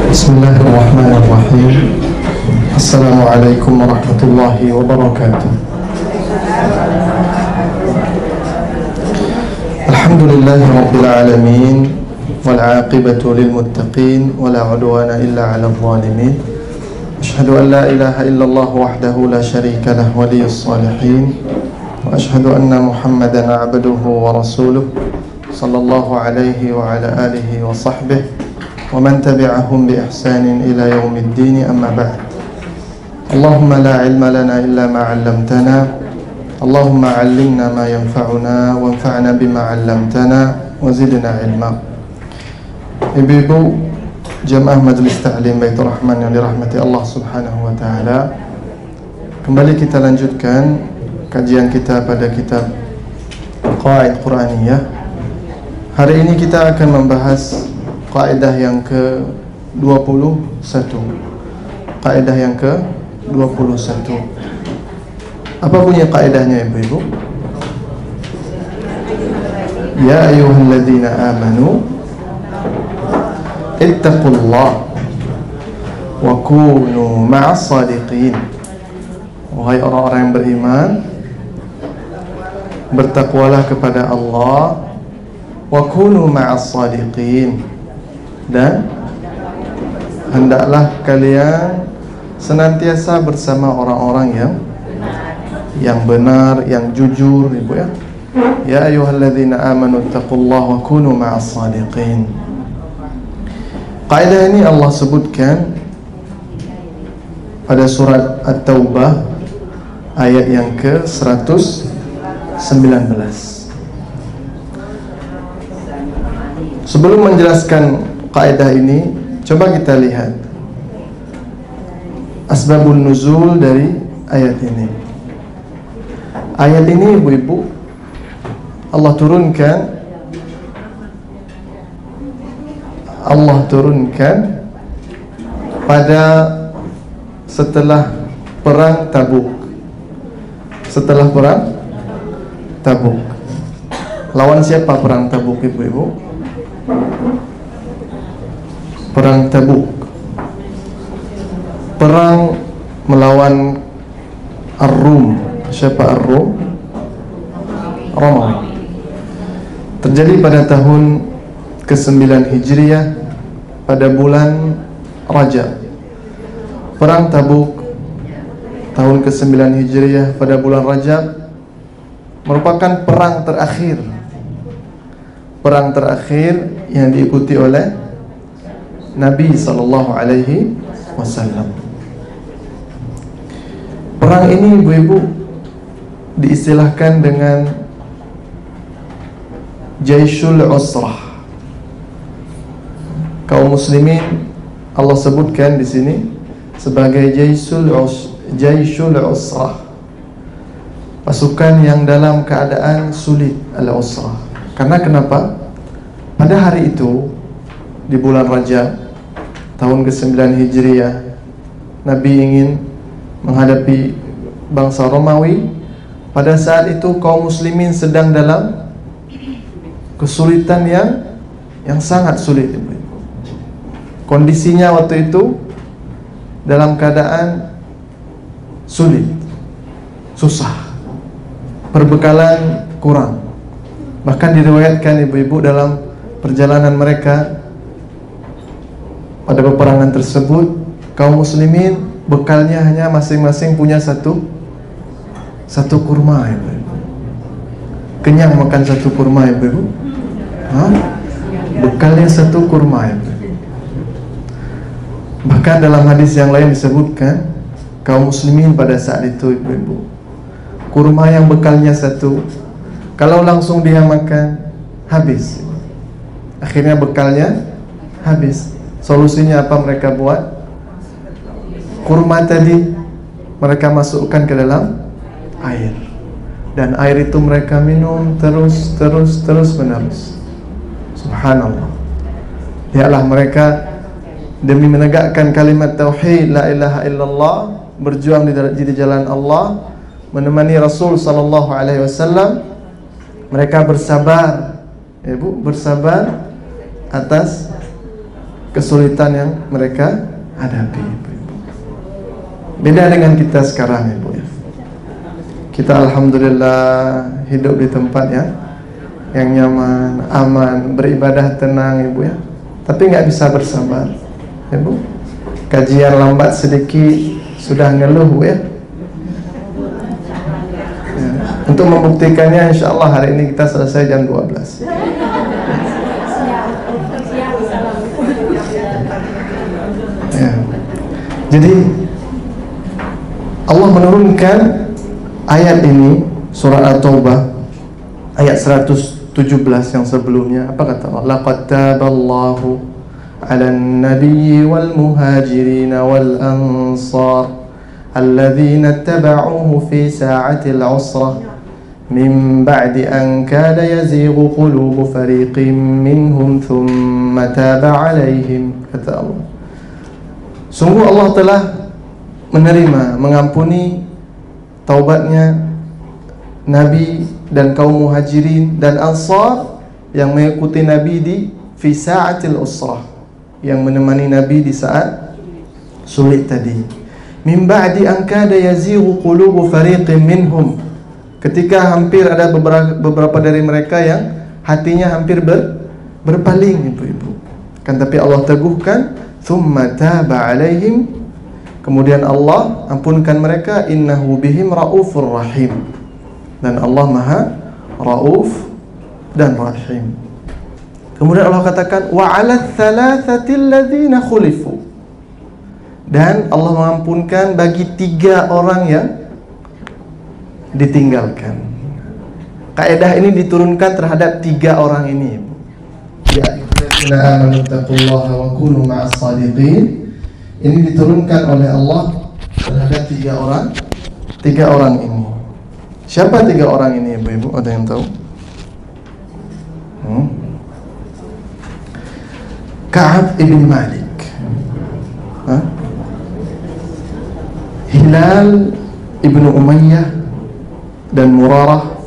Bismillahirrahmanirrahim. Assalamualaikum warahmatullahi wabarakatuh. Alhamdulillahi rabbil alamin, wal aqibatu lil muttaqin, wala udwana illa 'alal zalimin. Asyhadu an la ilaha illallah wahdahu la syarika lah, waliyus salihin. Wa asyhadu anna Muhammadan 'abduhu wa rasuluh, sallallahu alaihi wa ala alihi wa sahbihi wa man tabi'ahum bi ihsanin ila yaumiddin, amma ba'd. Allahumma la ilma lana illa ma 'allamtana. Allahumma 'allimna ma yanfa'una wanfa'na bima 'allamtana wa zidna ilma. Ibu-ibu jamaah Majlis Ta'lim Baitur Rahman yang dirahmati Allah Subhanahu wa taala, kembali kita lanjutkan kajian kita pada kitab Qawaid Quraniyah. Hari ini kita akan membahas kaidah yang ke-21. Kaidah yang ke-21. Apa bunyi kaidahnya, ibu-ibu? Ya ayyuhalladzina amanu ittaqullah wa kunu ma'as shadiqin. Wahai orang-orang yang beriman, bertakwalah kepada Allah, wa kunu ma'as shadiqin, dan hendaklah kalian senantiasa bersama orang-orang yang benar, yang jujur, ibu ya. Ya ayyuhalladzina amanu taqullaha wa kunu ma'as shadiqin. Kaidah ini Allah sebutkan pada surat At-Taubah ayat yang ke-119. Sebelum menjelaskan kaidah ini, coba kita lihat asbabun nuzul dari ayat ini. Ayat ini, ibu-ibu, Allah turunkan pada setelah perang Tabuk. Setelah perang Tabuk. Lawan siapa perang Tabuk, ibu-ibu? Perang Tabuk, perang melawan Ar-Rum. Siapa Ar-Rum? Romawi. Terjadi pada tahun ke-9 Hijriah pada bulan Rajab. Perang Tabuk tahun ke-9 Hijriah pada bulan Rajab merupakan perang terakhir. Perang terakhir yang diikuti oleh Nabi sallallahu alaihi wasallam. Perang ini, ibu-ibu, diistilahkan dengan Jaisyul Usrah. Kaum muslimin Allah sebutkan di sini sebagai Jaisyul Usrah. Pasukan yang dalam keadaan sulit, al-usrah. Karena kenapa? Pada hari itu di bulan Rajab tahun ke-9 Hijriah, Nabi ingin menghadapi bangsa Romawi. Pada saat itu kaum muslimin sedang dalam kesulitan yang sangat sulit. Kondisinya waktu itu dalam keadaan sulit, susah, perbekalan kurang. Bahkan diriwayatkan, ibu-ibu, dalam perjalanan mereka pada peperangan tersebut, kaum muslimin bekalnya hanya masing-masing punya satu kurma, ibu-ibu. Kenyang makan satu kurma, ibu-ibu? Bekalnya satu kurma, ibu-ibu. Bahkan dalam hadis yang lain disebutkan, kaum muslimin pada saat itu, ibu-ibu, kurma yang bekalnya satu, kalau langsung dia makan, habis. Akhirnya bekalnya habis. Solusinya apa mereka buat? Kurma tadi mereka masukkan ke dalam air, dan air itu mereka minum terus menerus. Subhanallah. Lihatlah mereka demi menegakkan kalimat tauhid la ilaha illallah, berjuang di jalan Allah, menemani Rasul sallallahu alaihi wasallam. Mereka bersabar, ibu, bersabar atas kesulitan yang mereka hadapi, Ibu-ibu. Beda dengan kita sekarang, Ibu ya. Kita alhamdulillah hidup di tempat yang nyaman, aman, beribadah tenang, Ibu ya. Tapi nggak bisa bersabar, Ibu. Kajian lambat sedikit sudah ngeluh, Bu ya. Untuk membuktikannya, insya Allah hari ini kita selesai jam 12. Ya. Jadi Allah menurunkan ayat ini, surah At-Taubah ayat 117 yang sebelumnya. Apa kata Allah? Laqad taballahu 'alan nabiyyi wal muhajirin wal ansar alladhina ittaba'uhu fi sa'atil 'usrah min ba'di an kada yazighu qulubu fariqin minhum thumma taba 'alaihim. Kata Allah, sungguh Allah telah menerima, mengampuni taubatnya Nabi dan kaum muhajirin dan ansar yang mengikuti Nabi di fi sa'atil usrah, yang menemani Nabi di saat sulit tadi. Min ba'di an kada yazighu qulubu fariqin minhum, ketika hampir ada beberapa dari mereka yang hatinya hampir berpaling, Ibu-ibu. Kan tapi Allah teguhkan, thumma taba 'alaihim, kemudian Allah ampunkan mereka, innahu bihim raufur rahim, dan Allah Maha Rauf dan Rahim. Kemudian Allah katakan, wa 'alal thalathati alladzina khulifu, dan Allah mengampunkan bagi 3 orang yang ditinggalkan. Kaidah ini diturunkan terhadap 3 orang ini. Ya ayyuhallazina amanu taqullaha wa kunu ma'as shadiqin. Ini diturunkan oleh Allah terhadap 3 orang ini. Siapa 3 orang ini, Ibu-ibu? Ada yang tahu? Ka'ab ibn Malik, Hilal ibn Umayyah, dan Murarah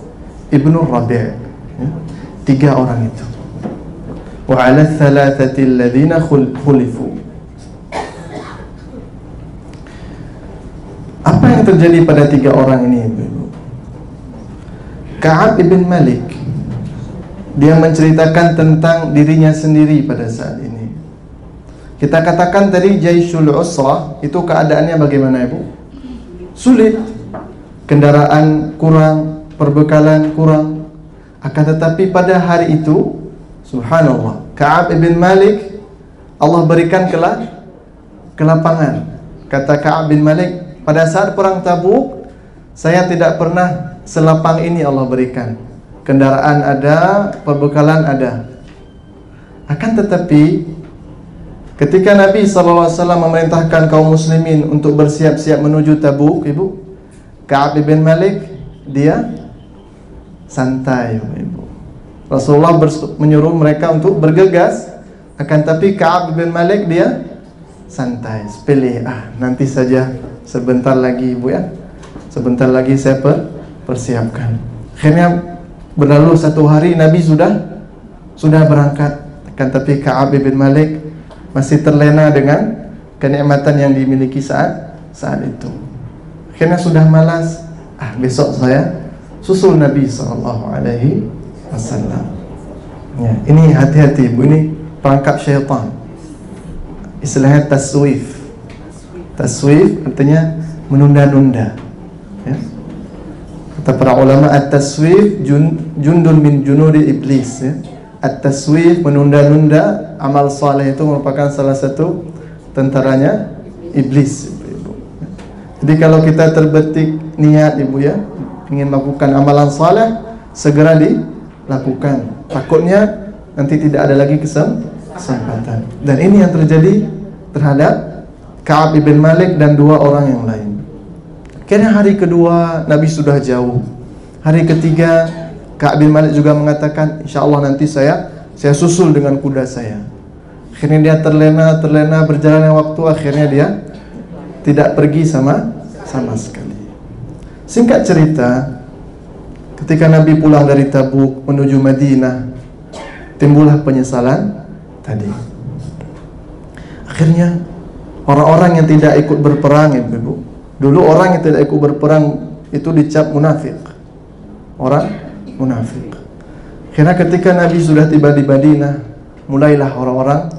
ibn Rabi'. 3 orang itu. Wa 'ala thalathati alladhina khulifu. Apa yang terjadi pada 3 orang ini, Ibu? Ka'ab ibn Malik, dia menceritakan tentang dirinya sendiri pada saat ini. Kita katakan tadi Jaisyul Usrah itu keadaannya bagaimana, Ibu? Sulit. Kendaraan kurang, perbekalan kurang. Akan tetapi pada hari itu, subhanallah, Ka'ab ibn Malik Allah berikan kelapangan. Kata Ka'ab bin Malik, pada saat perang Tabuk, saya tidak pernah selapang ini Allah berikan. Kendaraan ada, perbekalan ada. Akan tetapi ketika Nabi SAW memerintahkan kaum muslimin untuk bersiap-siap menuju Tabuk, Ibu, Ka'ab bin Malik dia santai, Ibu. Rasulullah menyuruh mereka untuk bergegas, akan tapi Ka'ab bin Malik dia santai, sepele. Nanti saja, sebentar lagi, Ibu ya. Sebentar lagi saya persiapkan. Akhirnya berlalu 1 hari, Nabi sudah berangkat. Akan tapi Ka'ab bin Malik masih terlena dengan kenikmatan yang dimiliki saat itu. Akhirnya sudah malas. Besok saya susul Nabi SAW. Ya, ini hati-hati, Bu. Ini perangkap syaitan. Istilahnya taswif. Taswif artinya menunda-nunda. Ya. Kata para ulama, at-taswif jundun min junudi iblis. Ya. At-taswif, menunda-nunda amal saleh, itu merupakan salah satu tentaranya iblis. Jadi kalau kita terbetik niat, Ibu ya, ingin melakukan amalan saleh, segera dilakukan. Takutnya nanti tidak ada lagi kesempatan. Dan ini yang terjadi terhadap Ka'ab bin Malik dan 2 orang yang lain. Akhirnya hari kedua Nabi sudah jauh. Hari ketiga Ka'ab bin Malik juga mengatakan, insya Allah nanti saya susul dengan kuda saya. Akhirnya dia terlena berjalannya waktu. Akhirnya dia tidak pergi sama sekali. Singkat cerita, ketika Nabi pulang dari Tabuk menuju Madinah, timbullah penyesalan tadi. Akhirnya orang-orang yang tidak ikut berperang, Ibu, dulu orang yang tidak ikut berperang itu dicap munafik, orang munafik. Karena ketika Nabi sudah tiba di Madinah, mulailah orang-orang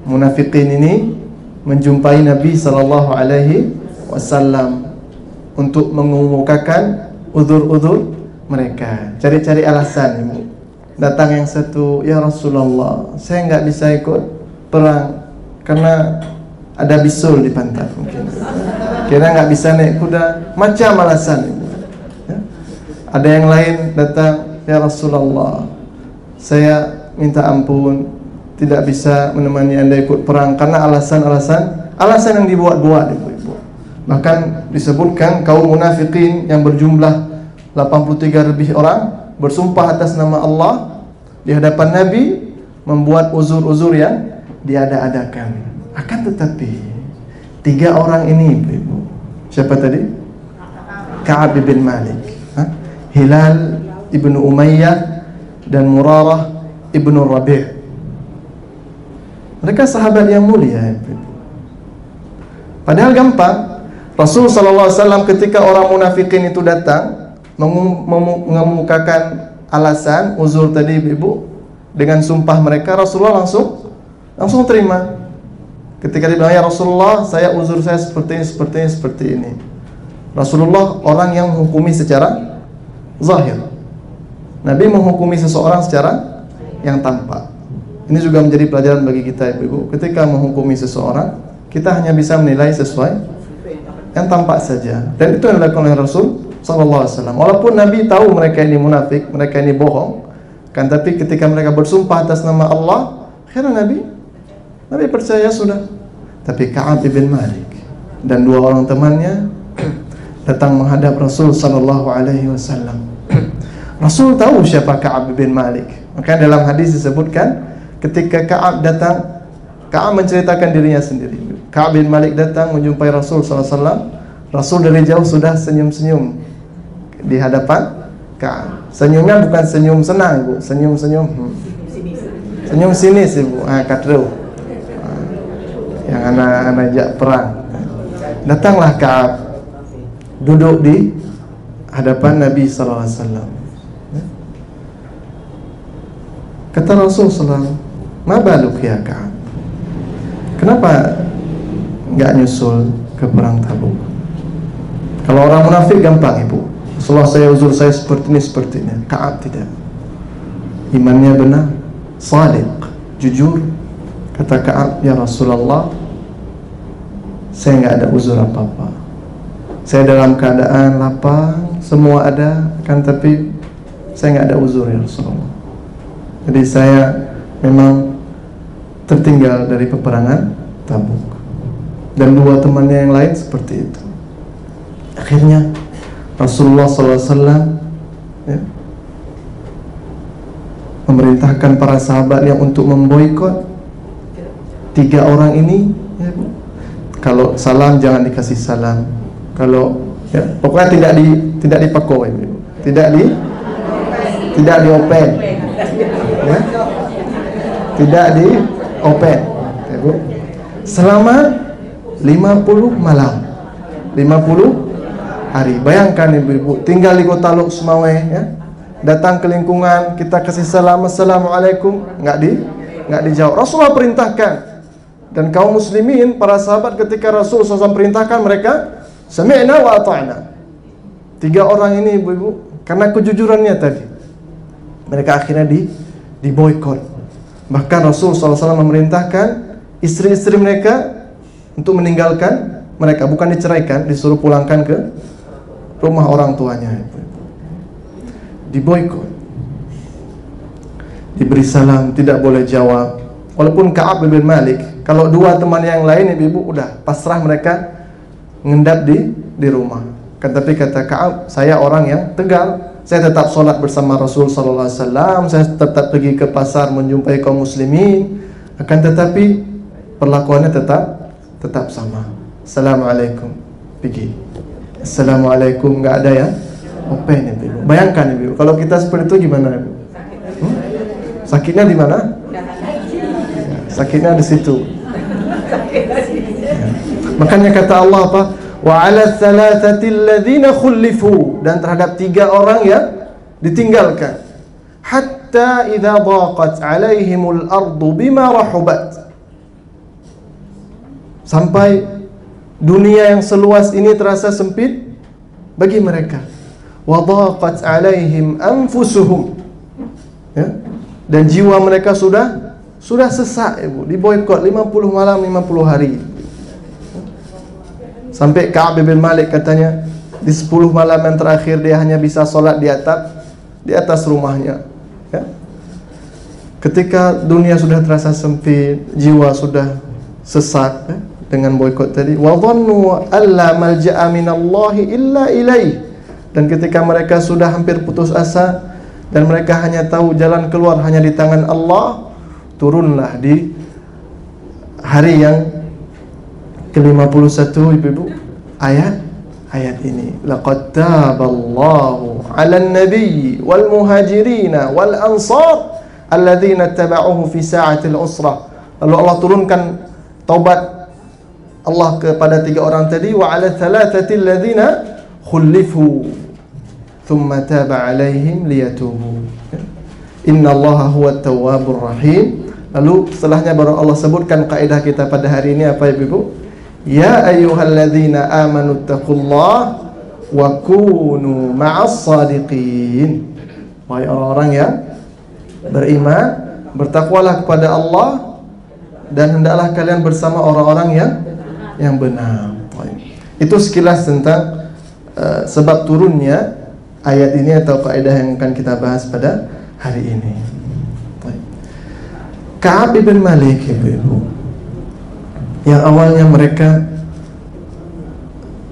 munafikin ini menjumpai Nabi sallallahu alaihi wasallam untuk mengemukakan uzur-uzur mereka, cari-cari alasan. Ibu, datang yang satu, ya Rasulullah, saya nggak bisa ikut perang karena ada bisul di pantat, mungkin kira nggak bisa naik kuda, macam alasan. Ibu, ya. Ada yang lain datang, ya Rasulullah, saya minta ampun, tidak bisa menemani Anda ikut perang karena alasan yang dibuat-buat, Ibu. Bahkan disebutkan kaum munafikin yang berjumlah 83 lebih orang bersumpah atas nama Allah di hadapan Nabi, membuat uzur-uzur yang diada-adakan. Akan tetapi 3 orang ini, Ibu, siapa tadi? Ka'ab bin Malik, Hilal ibnu Umayyah, dan Murarah ibnu Rabi'. Mereka sahabat yang mulia, Ibu. Padahal gampang. Rasul sallallahu alaihi wasallam ketika orang munafikin itu datang mengemukakan alasan uzur tadi, Ibu, dengan sumpah mereka, Rasulullah langsung terima. Ketika dia bilang, ya Rasulullah, uzur saya seperti ini. Rasulullah orang yang menghukumi secara zahir. Nabi menghukumi seseorang secara yang tampak. Ini juga menjadi pelajaran bagi kita, Ibu. Ketika menghukumi seseorang, kita hanya bisa menilai sesuai yang tampak saja. Dan itu yang dilakukan oleh Rasul sallallahu alaihi wasallam. Walaupun Nabi tahu mereka ini munafik, mereka ini bohong, kan, tapi ketika mereka bersumpah atas nama Allah, akhirnya Nabi percaya sudah. Tapi Ka'ab bin Malik dan 2 orang temannya datang menghadap Rasul sallallahu alaihi wasallam. Rasul tahu siapa Ka'ab bin Malik. Maka dalam hadis disebutkan ketika Ka'ab datang, Ka'ab menceritakan dirinya sendiri. Ka'ab bin Malik datang menjumpai Rasul sallallahu alaihi wasallam. Rasul dari jauh sudah senyum-senyum di hadapan Ka'ab. Senyumnya bukan senyum senang, Ibu, senyum-senyum. Senyum sinis, Ibu. Katru. Yang anak ajak perang. Datanglah Ka'ab, duduk di hadapan Nabi sallallahu alaihi wasallam. Kata Rasul sallallahu alaihi wasallam, "Ma baluk ya Ka'ab? Kenapa enggak nyusul ke perang Tabuk?" Kalau orang munafik gampang, Ibu. Rasulullah, uzur saya seperti ini. Ka'ab tidak. Imannya benar, shadiq, jujur. Kata Ka'ab, ya Rasulullah, saya enggak ada uzur apa-apa. Saya dalam keadaan lapang, semua ada, kan, tapi saya enggak ada uzur, ya Rasulullah. Jadi saya memang tertinggal dari peperangan Tabuk. Dan 2 temannya yang lain seperti itu. Akhirnya Rasulullah SAW memerintahkan para sahabatnya untuk memboikot 3 orang ini, ya, kalau salam jangan dikasih salam, kalau pokoknya tidak dipakoi, tidak diopen, ya, tidak diopen, ya, Bu. Selama 50 malam, 50 hari. Bayangkan, Ibu, tinggal di kota Luxmawe, ya, datang ke lingkungan, kita kasih salam, assalamualaikum, nggak dijawab. Rasulullah perintahkan, dan kaum muslimin, para sahabat ketika Rasul SAW perintahkan, mereka sami'na wa ata'na. 3 orang ini, Ibu, karena kejujurannya tadi, mereka akhirnya diboikot. Bahkan Rasul SAW memerintahkan istri-istri mereka untuk meninggalkan mereka, bukan diceraikan, disuruh pulangkan ke rumah orang tuanya. Diboikot, diberi salam, tidak boleh jawab. Walaupun Ka'ab bin Malik, kalau 2 teman yang lain, Ibu, udah pasrah, mereka ngendap di rumah. Tapi kata Ka'ab, saya orang yang tegar, saya tetap sholat bersama Rasul sallallahu alaihi wasallam, saya tetap pergi ke pasar menjumpai kaum muslimin, akan tetapi perlakuannya tetap sama. Assalamualaikum, pergi. Assalamualaikum, nggak ada ya open, Ibu. Bayangkan, Ibu, kalau kita seperti itu gimana, Ibu? Sakitnya di mana? Ya, sakitnya di situ. Makanya kata Allah apa? Wa 'ala thalathati alladhina khulifu, dan terhadap 3 orang yang ditinggalkan. Hatta idza dhaqat 'alaihimul ardu bima rahubat, sampai dunia yang seluas ini terasa sempit bagi mereka. Wa dhaqat 'alaihim anfusuhum, ya, dan jiwa mereka sudah sesak, Ibu, diboikot 50 malam 50 hari. Sampai Ka'ab bin Malik katanya di 10 malam yang terakhir dia hanya bisa sholat di atas rumahnya, ya. Ketika dunia sudah terasa sempit, jiwa sudah sesak, ya, dengan boikot tadi. Wa dhannu alla malja'a minallahi illa ilaih, dan ketika mereka sudah hampir putus asa dan mereka hanya tahu jalan keluar hanya di tangan Allah, turunlah di hari yang ke-51, Ibu, ayat ini. Laqad taballahu 'alan nabiyyi wal muhajirina wal ansar alladzina tabauhu fi sa'atil usrah. Lalu Allah turunkan taubat Allah kepada 3 orang tadi, wa 'ala thalathati alladzina khulifu thumma taba 'alaihim liyatubu. Innallaha huwat tawwabur rahim. Lalu setelahnya baru Allah sebutkan kaidah kita pada hari ini apa, Ibu? Ya ayyuhalladzina amanu taqullaha wa kunu ma'as sadiqin. Wahai orang-orang yang beriman, bertakwalah kepada Allah dan hendaklah kalian bersama orang-orang yang benar. Itu sekilas tentang sebab turunnya ayat ini atau kaidah yang akan kita bahas pada hari ini. Ka'ab bin Malik, Ibu, yang awalnya mereka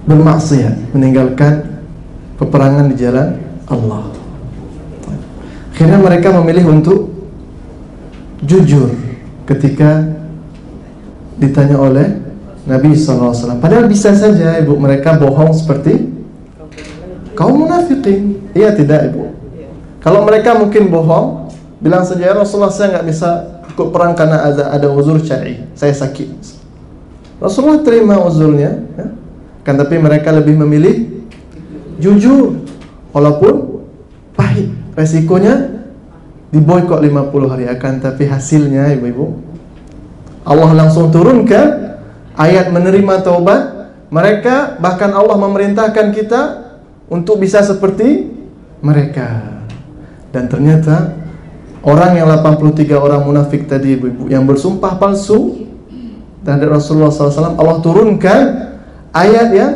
bermaksiat, meninggalkan peperangan di jalan Allah, akhirnya mereka memilih untuk jujur ketika ditanya oleh Nabi SAW. Padahal bisa saja, Ibu, mereka bohong seperti kaum munafikin. Iya tidak, Ibu? Kalau mereka mungkin bohong, bilang saja, ya Rasulullah, saya nggak bisa ikut perang karena ada uzur syar'i, saya sakit. Rasulullah terima uzurnya, ya. Kan tapi mereka lebih memilih jujur walaupun pahit, resikonya diboikot 50 hari. Akan tapi hasilnya, Ibu-ibu, Allah langsung turunkan ayat menerima taubat mereka. Bahkan Allah memerintahkan kita untuk bisa seperti mereka. Dan ternyata orang yang 83 orang munafik tadi, Ibu-ibu, yang bersumpah palsu terhadap Rasulullah SAW, Allah turunkan ayat yang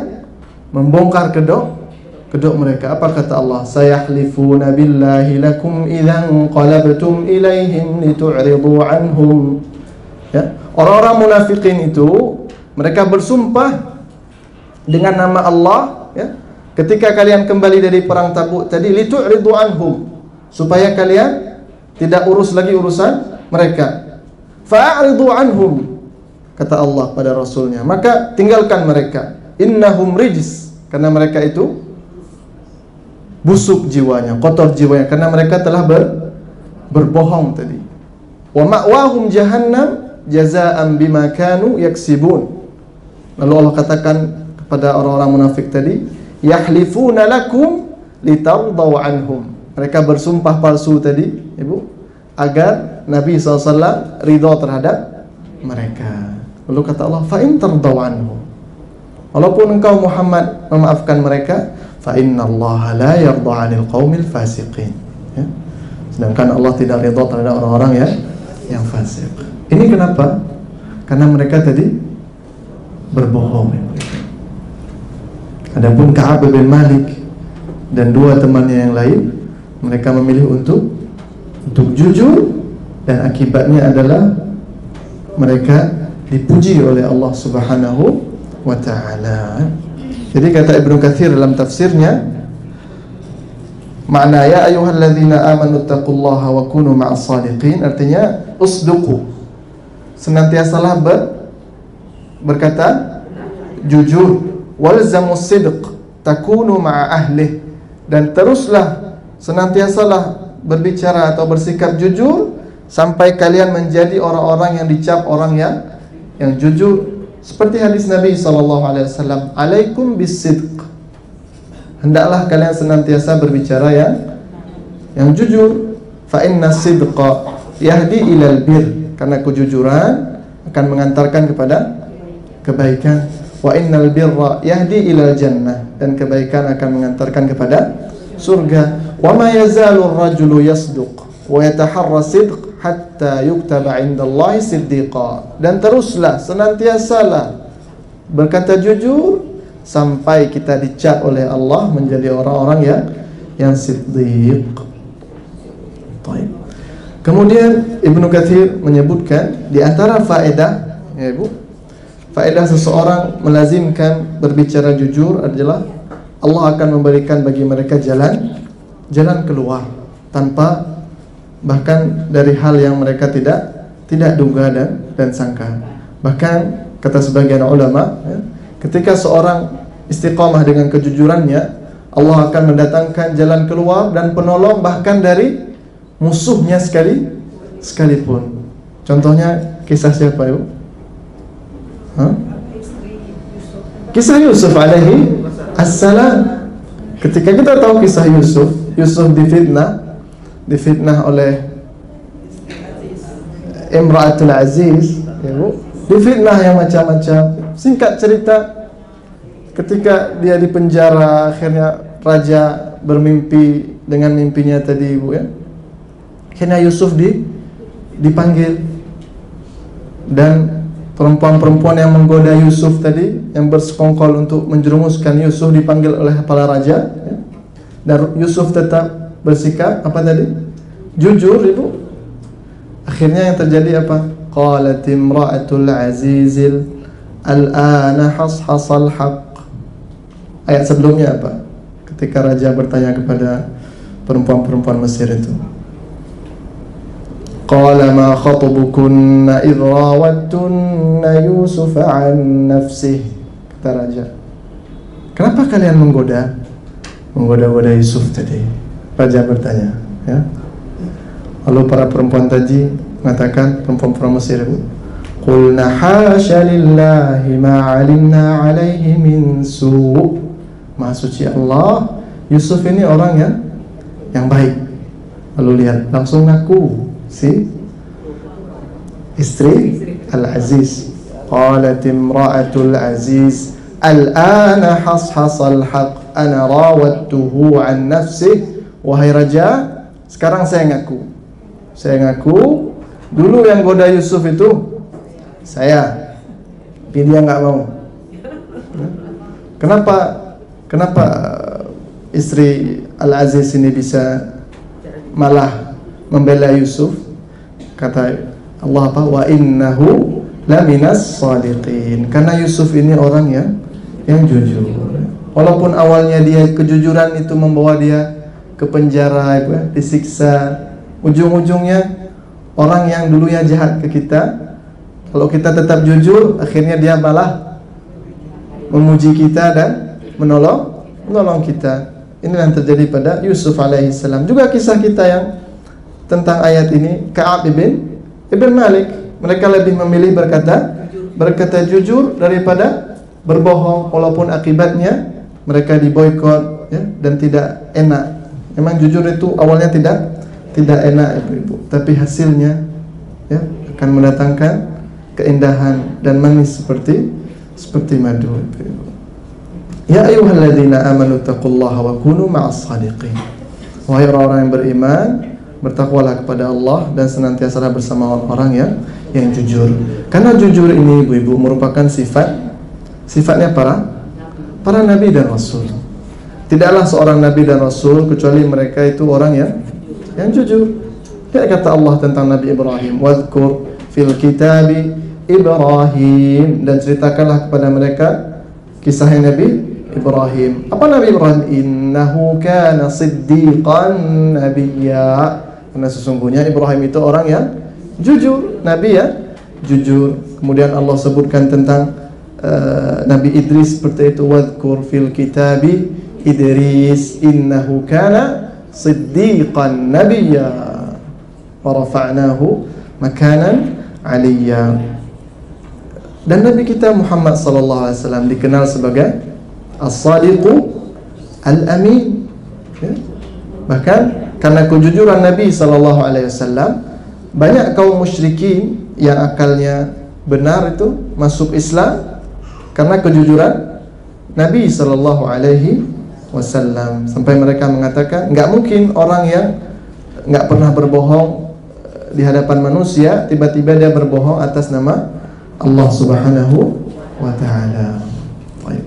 membongkar kedok mereka. Apa kata Allah? Sayahlifuna billahi lakum idzan qalabtum ilaihim litu'ridu anhum. Ya, orang-orang munafikin itu mereka bersumpah dengan nama Allah, ya, ketika kalian kembali dari perang Tabuk tadi, litu'ridu anhum, supaya kalian tidak urus lagi urusan mereka. Fa'ridu anhum, kata Allah pada Rasulnya, maka tinggalkan mereka. Innahum rijs, karena mereka itu busuk jiwanya, kotor jiwanya, karena mereka telah berbohong tadi. Wa ma'wahum jahannam jazaa'an bima kanu yaksibun. Lalu Allah katakan kepada orang-orang munafik tadi, yahlifuna lakum litardaw anhum. Mereka bersumpah palsu tadi, Ibu, agar Nabi SAW ridha terhadap mereka. Lalu kata Allah, fa in tardaw anhum, walaupun engkau Muhammad memaafkan mereka, fa innallaha la yarda 'anil qaumil fasiqin, ya. Sedangkan Allah tidak ridha terhadap orang-orang yang fasik. Ini kenapa? Karena mereka tadi berbohong. Adapun Ka'ab bin Malik dan 2 temannya yang lain, mereka memilih untuk jujur, dan akibatnya adalah mereka dipuji oleh Allah Subhanahu wa ta'ala. Jadi kata Ibnu Katsir dalam tafsirnya, makna ya ayyuhalladzina amanu taqullaha wa kunu ma'as shadiqin, artinya usduqu, senantiasalah berkata jujur, walzamus sidq takunu ma'a ahlih, dan teruslah senantiasalah berbicara atau bersikap jujur sampai kalian menjadi orang-orang yang dicap orang yang jujur. Seperti hadis Nabi SAW, alaikum bisidq, hendaklah kalian senantiasa berbicara yang jujur. Fa inna sidqa yahdi ilal bir, karena kejujuran akan mengantarkan kepada kebaikan. Wa innal birra yahdi ilal jannah, dan kebaikan akan mengantarkan kepada surga. Wa ma yazalu ar-rajulu yasduq wa yataharra sidq hatta yuktaba 'indallahi siddiqa, dan teruslah senantiasalah berkata jujur sampai kita dicap oleh Allah menjadi orang-orang yang siddiq. Baik. Kemudian Ibnu Katsir menyebutkan di antara faedah, ya Ibu, faedah seseorang melazimkan berbicara jujur adalah Allah akan memberikan bagi mereka jalan keluar tanpa, bahkan dari hal yang mereka tidak duga dan sangka. Bahkan kata sebagian ulama, ketika seorang istiqamah dengan kejujurannya, Allah akan mendatangkan jalan keluar dan penolong bahkan dari musuhnya sekalipun. Contohnya kisah siapa, Ibu? Kisah Yusuf alaihi assalam. Ketika kita tahu kisah Yusuf difitnah oleh Imra'atul Aziz, ya Bu, difitnah yang macam-macam. Singkat cerita, ketika dia di penjara, akhirnya raja bermimpi dengan mimpinya tadi, Ibu, ya. Akhirnya Yusuf dipanggil, dan perempuan-perempuan yang menggoda Yusuf tadi, yang bersekongkol untuk menjerumuskan Yusuf, dipanggil oleh kepala raja, ya. Dan Yusuf tetap bersikap apa tadi? Jujur, Ibu. Akhirnya yang terjadi apa? Qalat imra'atul azizil al-ana hashasal haqq. Ayat sebelumnya apa? Ketika raja bertanya kepada perempuan-perempuan Mesir itu, qala ma khatubukunna idh rawattunna Yusuf an nafsih. Kata raja, kenapa kalian menggoda Yusuf tadi? Raja bertanya, ya. Lalu para perempuan tadi mengatakan, perempuan Mesir, qulna hasya lillahi ma 'alimna 'alaihi min su'. Maha suci Allah, Yusuf ini orang yang baik. Lalu lihat, langsung ngaku si istri Al-Aziz. Qalat imra'atul Aziz al-ana hashasal haqq ana rawattuhu an nafsihi. Wahai raja, sekarang saya ngaku dulu yang goda Yusuf itu saya, tapi dia nggak mau. Kenapa istri Al-Aziz ini bisa malah membela Yusuf? Kata Allah apa? Wa innahu laminas shadiqin. Karena Yusuf ini orang yang jujur. Walaupun awalnya dia kejujuran itu membawa dia ke penjara, disiksa, ujung-ujungnya orang yang dulunya jahat ke kita, kalau kita tetap jujur, akhirnya dia malah memuji kita dan menolong kita. Ini yang terjadi pada Yusuf alaihissalam. Juga kisah kita yang tentang ayat ini, Ka'ab ibn Malik, mereka lebih memilih berkata jujur daripada berbohong, walaupun akibatnya mereka diboikot, ya, dan tidak enak. Memang jujur itu awalnya tidak enak, Ibu, tapi hasilnya, ya, akan mendatangkan keindahan dan manis seperti madu, Ibu. Ya ayyuhalladzina amanu taqullaha wa kunu ma'as shadiqin. Wahai orang-orang yang beriman, bertakwalah kepada Allah dan senantiasalah bersama orang-orang yang jujur. Karena jujur ini, Ibu, merupakan sifatnya para nabi dan rasul. Tidaklah seorang nabi dan rasul kecuali mereka itu orang yang jujur. Ya, kata Allah tentang Nabi Ibrahim, wadhkur fil kitabi Ibrahim, dan ceritakanlah kepada mereka kisah Nabi Ibrahim. Apa Nabi Ibrahim? Innahu kana siddiqan nabiyya. Karena sesungguhnya Ibrahim itu orang yang jujur, nabi jujur. Kemudian Allah sebutkan tentang Nabi Idris seperti itu, wadhkur fil kitabi Idris innahu kana siddiqan nabiyya wa rafa'nahu makanan aliyya. Dan Nabi kita Muhammad sallallahu alaihi wasallam dikenal sebagai as-sadiqu al-amin. Ya? Bahkan karena kejujuran Nabi sallallahu alaihi wasallam, banyak kaum musyrikin yang akalnya benar itu masuk Islam karena kejujuran Nabi sallallahu alaihi wasallam. Sampai mereka mengatakan, enggak mungkin orang yang enggak pernah berbohong di hadapan manusia tiba-tiba dia berbohong atas nama Allah Subhanahu wa taala. Baik.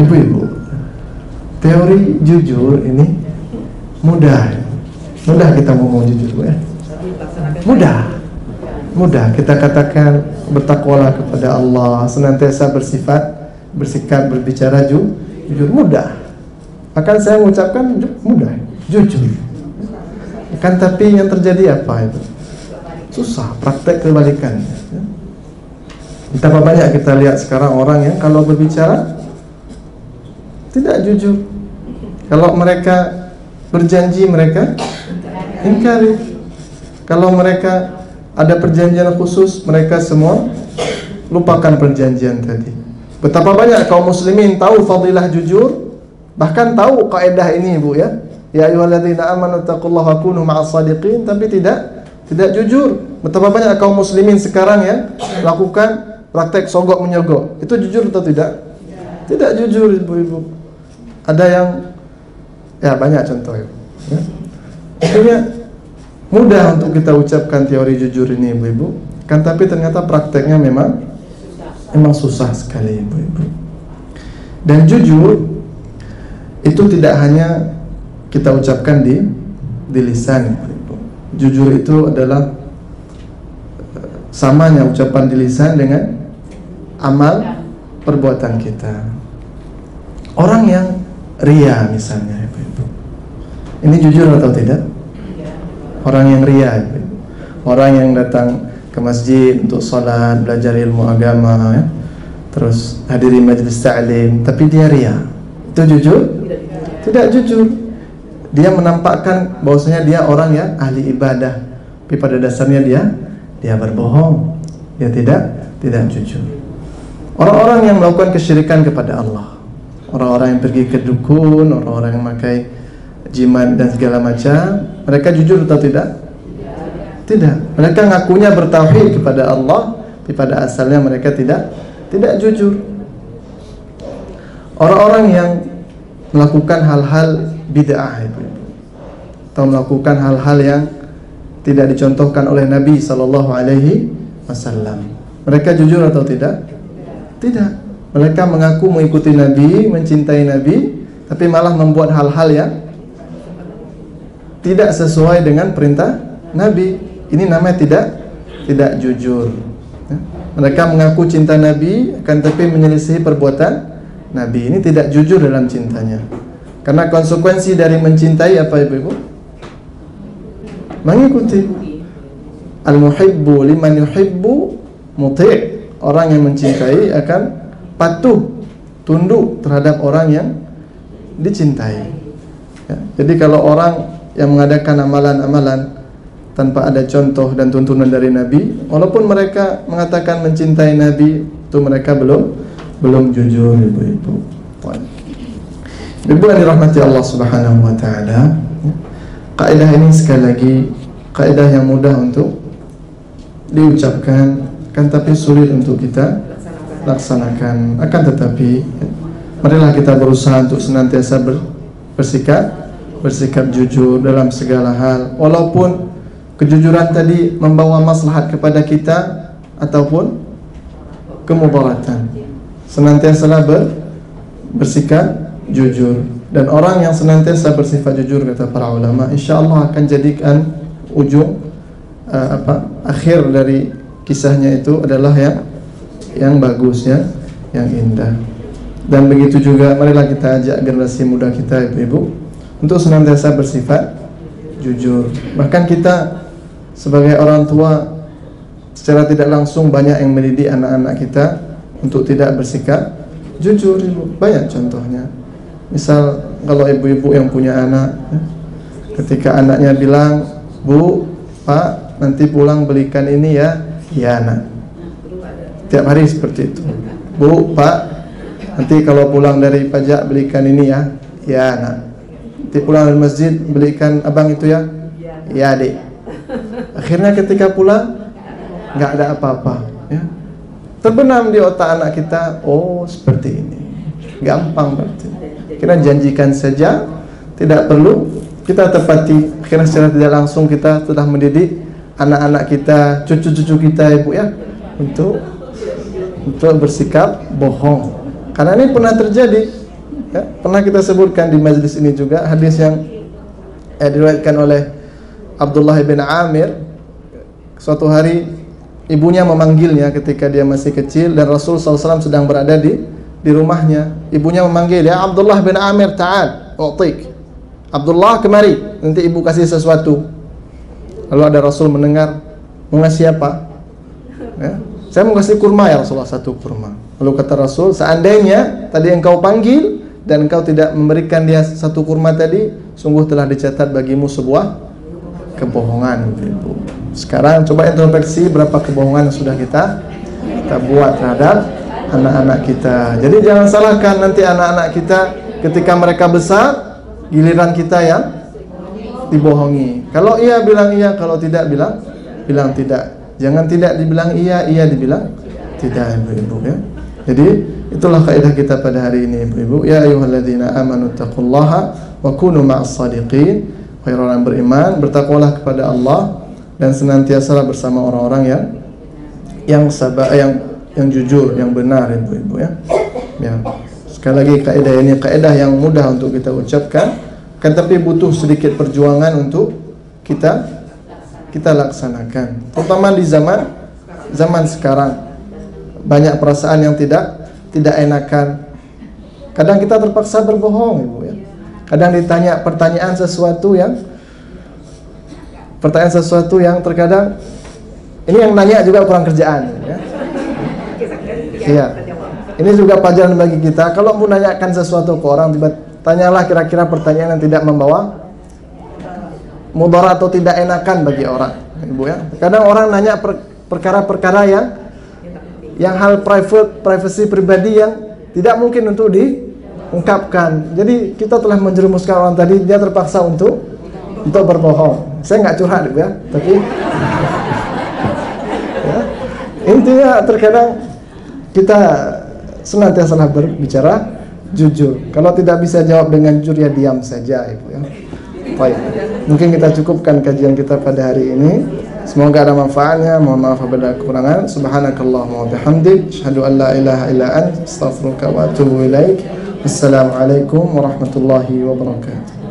Ibu-ibu, teori jujur ini mudah kita ngomong jujur ya. Mudah kita katakan bertakwalah kepada Allah, senantiasa bersikap berbicara jujur, mudah. Akan saya mengucapkan mudah, jujur. Kan tapi yang terjadi apa itu? Susah, praktek kebalikannya. Betapa banyak kita lihat sekarang orang yang kalau berbicara tidak jujur. Kalau mereka berjanji mereka ingkari. Kalau mereka ada perjanjian khusus, mereka semua lupakan perjanjian tadi. Betapa banyak kaum muslimin tahu fadilah jujur, bahkan tahu kaidah ini, Bu ya. Ya ayyuhalladzina amanu taqullaha wa kunu ma'as shadiqin, tapi tidak jujur. Betapa banyak kaum muslimin sekarang yang lakukan praktek sogok menyogok. Itu jujur atau tidak? Tidak jujur, ibu-ibu. Ada yang ya banyak contoh ya. Akhirnya mudah untuk kita ucapkan teori jujur ini, ibu-ibu. Kan tapi ternyata prakteknya memang susah sekali, ibu-ibu. Dan jujur itu tidak hanya kita ucapkan di lisan, ibu-ibu. Jujur itu adalah samanya ucapan di lisan dengan amal perbuatan kita. Orang yang ria misalnya, ibu-ibu, ini jujur atau tidak? Orang yang ria, ibu-ibu. Orang yang datang ke masjid untuk salat, belajar ilmu agama ya, terus hadiri majelis ta'lim, tapi dia ria, itu jujur? Tidak jujur. Dia menampakkan bahwasanya dia orang yang ahli ibadah, tapi pada dasarnya dia berbohong. Dia tidak jujur. Orang-orang yang melakukan kesyirikan kepada Allah, orang-orang yang pergi ke dukun, orang-orang yang memakai jimat dan segala macam, mereka jujur atau tidak? Tidak. Mereka ngakunya bertauhid kepada Allah, tapi pada asalnya mereka tidak jujur. Orang-orang yang melakukan hal-hal bid'ah atau melakukan hal-hal yang tidak dicontohkan oleh Nabi sallallahu alaihi wasallam, mereka jujur atau tidak? Tidak. Mereka mengaku mengikuti Nabi, mencintai Nabi, tapi malah membuat hal-hal yang tidak sesuai dengan perintah Nabi. Ini namanya tidak jujur. Mereka mengaku cinta Nabi, akan tapi menyelisihi perbuatan Nabi. Ini tidak jujur dalam cintanya. Karena konsekuensi dari mencintai apa, ibu-ibu? Mengikuti. Al-muhibbu liman yuhibbu muti'. Orang yang mencintai akan patuh, tunduk terhadap orang yang dicintai. Ya, jadi kalau orang yang mengadakan amalan-amalan tanpa ada contoh dan tuntunan dari Nabi, walaupun mereka mengatakan mencintai Nabi, itu mereka belum jujur, ibu-ibu. Ibu yang dirahmati Allah Subhanahu wa taala, kaidah ini sekali lagi kaidah yang mudah untuk diucapkan, kan tapi sulit untuk kita laksanakan. Akan tetapi marilah kita berusaha untuk senantiasa bersikap jujur dalam segala hal, walaupun kejujuran tadi membawa maslahat kepada kita ataupun kemudaratan. Senantiasalah bersikap jujur, dan orang yang senantiasa bersifat jujur, kata para ulama, insyaallah akan jadikan ujung akhir dari kisahnya itu adalah yang bagus ya, yang indah. Dan begitu juga marilah kita ajak generasi muda kita, ibu-ibu, untuk senantiasa bersifat jujur. Bahkan kita sebagai orang tua secara tidak langsung banyak yang mendidik anak-anak kita untuk tidak bersikap jujur, ibu. Banyak contohnya. Misal kalau ibu-ibu yang punya anak, ketika anaknya bilang, "Bu, Pak, nanti pulang belikan ini ya." "Iya, Nak." Tiap hari seperti itu. Bu, Pak, nanti kalau pulang dari pajak belikan ini ya. Ya, nak. Nanti pulang dari masjid belikan abang itu ya. Ya, adik. Akhirnya ketika pulang nggak ada apa-apa. Ya. Terbenam di otak anak kita, oh seperti ini. Gampang berarti. Kita janjikan saja, tidak perlu kita tepati. Akhirnya secara tidak langsung kita telah mendidik anak-anak kita, cucu-cucu kita, ibu ya, untuk bersikap bohong. Karena ini pernah terjadi, ya, pernah kita sebutkan di majelis ini juga hadis yang diriwayatkan oleh Abdullah bin Amir. Suatu hari ibunya memanggilnya ketika dia masih kecil dan Rasul SAW sedang berada di rumahnya. Ibunya memanggil, ya Abdullah bin Amir, ta'al, u'tik. Abdullah, kemari, nanti ibu kasih sesuatu. Lalu ada Rasul mendengar, mau ngasih apa? Ya, saya mau kasih kurma ya Rasulullah, satu kurma. Lalu kata Rasul, seandainya tadi engkau panggil dan engkau tidak memberikan dia satu kurma tadi, sungguh telah dicatat bagimu sebuah kebohongan, ibu. Sekarang coba introspeksi berapa kebohongan yang sudah kita buat terhadap anak-anak kita. Jadi jangan salahkan nanti anak-anak kita ketika mereka besar, giliran kita yang dibohongi. Kalau iya bilang iya, kalau tidak bilang tidak. Jangan tidak dibilang iya, iya dibilang tidak, ibu-ibu ya. Jadi itulah kaidah kita pada hari ini, ibu-ibu. Ya ayyuhalladzina amanu taqullaha wa kunu ma'as shadiqin. Wahai orang yang beriman, bertakwalah kepada Allah dan senantiasalah bersama orang-orang yang sabar, yang jujur, yang benar, ibu-ibu ya. Ya. Sekali lagi kaidah ini kaidah yang mudah untuk kita ucapkan, kan tapi butuh sedikit perjuangan untuk kita laksanakan. Terutama di zaman sekarang banyak perasaan yang tidak enakan. Kadang kita terpaksa berbohong, ibu ya. Kadang ditanya pertanyaan sesuatu yang terkadang ini yang nanya juga kurang kerjaan, ya. Iya. Ini juga pelajaran bagi kita. Kalau mau nanyakan sesuatu ke orang, tanyalah kira-kira pertanyaan yang tidak membawa mudarat atau tidak enakan bagi orang, ibu ya. Kadang orang nanya perkara-perkara yang hal privasi pribadi yang tidak mungkin untuk diungkapkan. Jadi kita telah menjerumuskan orang tadi, dia terpaksa untuk berbohong. Saya nggak curhat, ibu ya, tapi ya, intinya terkadang kita senantiasa berbicara jujur. Kalau tidak bisa jawab dengan jujur, ya diam saja, ibu ya. Baik, mungkin kita cukupkan kajian kita pada hari ini. Semoga ada manfaatnya. Mohon maaf apabila kekurangan. Subhanakallahumma wa bihamdik, asyhadu an la ilaha illa anta, astaghfiruka wa atubu ilaik. Assalamualaikum warahmatullahi wabarakatuh.